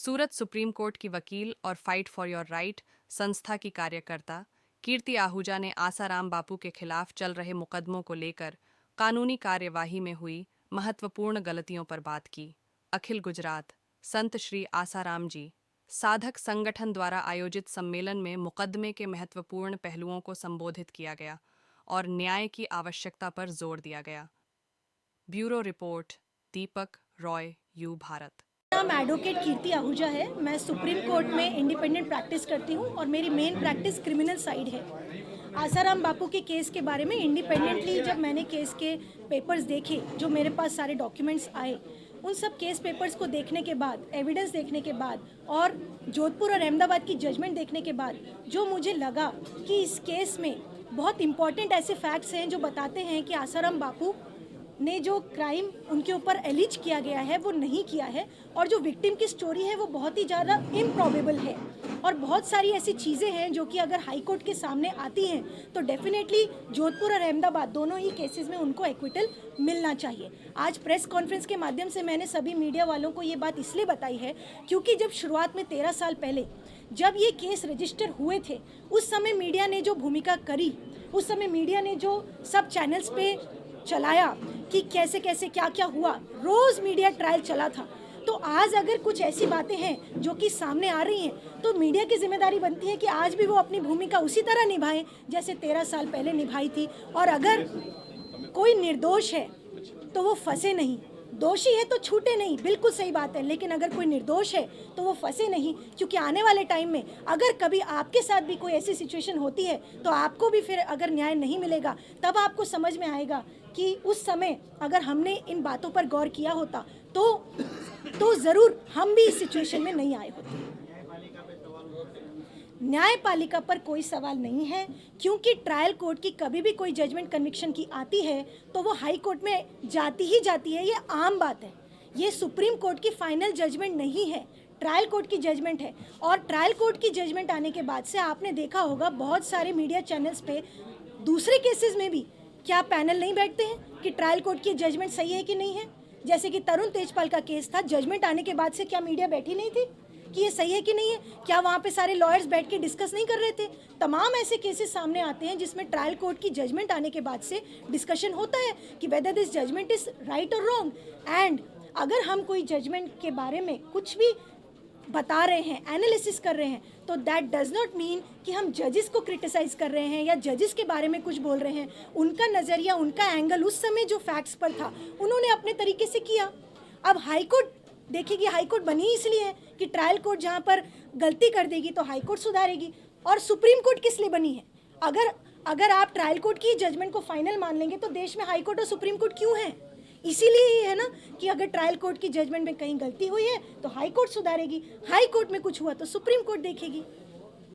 सूरत supreme court की वकील और फाइट फॉर योर राइट संस्था की कार्यकर्ता कीर्ति आहूजा ने आसाराम बापू के खिलाफ चल रहे मुकदमों को लेकर कानूनी कार्यवाही में हुई महत्वपूर्ण गलतियों पर बात की। अखिल गुजरात संत श्री आसाराम जी साधक संगठन द्वारा आयोजित सम्मेलन में मुकदमे के महत्वपूर्ण पहलुओं को संबोधित किया गया और न्याय की आवश्यकता पर जोर दिया गया। Bureau report, Deepak Roy, you Bharat. नाम एडवोकेट कीर्ति आहूजा है। मैं सुप्रीम कोर्ट में इंडिपेंडेंट प्रैक्टिस करती हूँ और मेरी मेन प्रैक्टिस क्रिमिनल साइड है। आसाराम बापू के केस के बारे में इंडिपेंडेंटली जब मैंने केस के पेपर्स देखे, जो मेरे पास सारे डॉक्यूमेंट्स आए, उन सब केस पेपर्स को देखने के बाद, एविडेंस देखने के बाद और जोधपुर और अहमदाबाद की जजमेंट देखने के बाद जो मुझे लगा कि इस केस में बहुत इंपॉर्टेंट ऐसे फैक्ट्स हैं जो बताते हैं कि आसाराम बापू ने जो क्राइम उनके ऊपर एलिज किया गया है वो नहीं किया है, और जो विक्टिम की स्टोरी है वो बहुत ही ज़्यादा इम्प्रॉबेबल है। और बहुत सारी ऐसी चीज़ें हैं जो कि अगर हाई कोर्ट के सामने आती हैं तो डेफिनेटली जोधपुर और अहमदाबाद दोनों ही केसेस में उनको एक्विटल मिलना चाहिए। आज प्रेस कॉन्फ्रेंस के माध्यम से मैंने सभी मीडिया वालों को ये बात इसलिए बताई है क्योंकि जब शुरुआत में 13 साल पहले जब ये केस रजिस्टर हुए थे, उस समय मीडिया ने जो भूमिका करी, उस समय मीडिया ने जो सब चैनल्स पे चलाया कि कैसे कैसे क्या क्या हुआ, रोज मीडिया ट्रायल चला था। तो आज अगर कुछ ऐसी बातें हैं जो कि सामने आ रही हैं तो मीडिया की जिम्मेदारी बनती है कि आज भी वो अपनी भूमिका उसी तरह निभाएं जैसे 13 साल पहले निभाई थी। और अगर कोई निर्दोष है तो वो फंसे नहीं, दोषी है तो छूटे नहीं, बिल्कुल सही बात है। लेकिन अगर कोई निर्दोष है तो वो फंसे नहीं, क्योंकि आने वाले टाइम में अगर कभी आपके साथ भी कोई ऐसी सिचुएशन होती है तो आपको भी फिर अगर न्याय नहीं मिलेगा तब आपको समझ में आएगा कि उस समय अगर हमने इन बातों पर गौर किया होता तो ज़रूर हम भी इस सिचुएशन में नहीं आए होते। न्यायपालिका पर कोई सवाल नहीं है, क्योंकि ट्रायल कोर्ट की कभी भी कोई जजमेंट कन्विक्शन की आती है तो वो हाई कोर्ट में जाती ही जाती है, ये आम बात है। ये सुप्रीम कोर्ट की फाइनल जजमेंट नहीं है, ट्रायल कोर्ट की जजमेंट है। और ट्रायल कोर्ट की जजमेंट आने के बाद से आपने देखा होगा बहुत सारे मीडिया चैनल्स पे दूसरे केसेस में भी क्या पैनल नहीं बैठते हैं कि ट्रायल कोर्ट की जजमेंट सही है कि नहीं है। जैसे कि तरुण तेजपाल का केस था, जजमेंट आने के बाद से क्या मीडिया बैठी नहीं थी कि ये सही है कि नहीं है? क्या वहाँ पे सारे लॉयर्स बैठ के डिस्कस नहीं कर रहे थे? तमाम ऐसे केसेस सामने आते हैं जिसमें ट्रायल कोर्ट की जजमेंट आने के बाद से डिस्कशन होता है कि whether this judgment is right और रॉन्ग। एंड अगर हम कोई जजमेंट के बारे में कुछ भी बता रहे हैं, एनालिसिस कर रहे हैं, तो दैट डज नॉट मीन कि हम जजेस को क्रिटिसाइज कर रहे हैं या जजेस के बारे में कुछ बोल रहे हैं। उनका नज़रिया, उनका एंगल उस समय जो फैक्ट्स पर था उन्होंने अपने तरीके से किया। अब हाई कोर्ट देखेगी, हाई कोर्ट बनी इसलिए है कि ट्रायल कोर्ट जहाँ पर गलती कर देगी तो हाई कोर्ट सुधारेगी। और सुप्रीम कोर्ट किस लिए बनी है? अगर आप ट्रायल कोर्ट की जजमेंट को फाइनल मान लेंगे तो देश में हाई कोर्ट और सुप्रीम कोर्ट क्यों है? इसीलिए ही है ना कि अगर ट्रायल कोर्ट की जजमेंट में कहीं गलती हुई है तो हाई कोर्ट सुधारेगी, हाई कोर्ट में कुछ हुआ तो सुप्रीम कोर्ट देखेगी।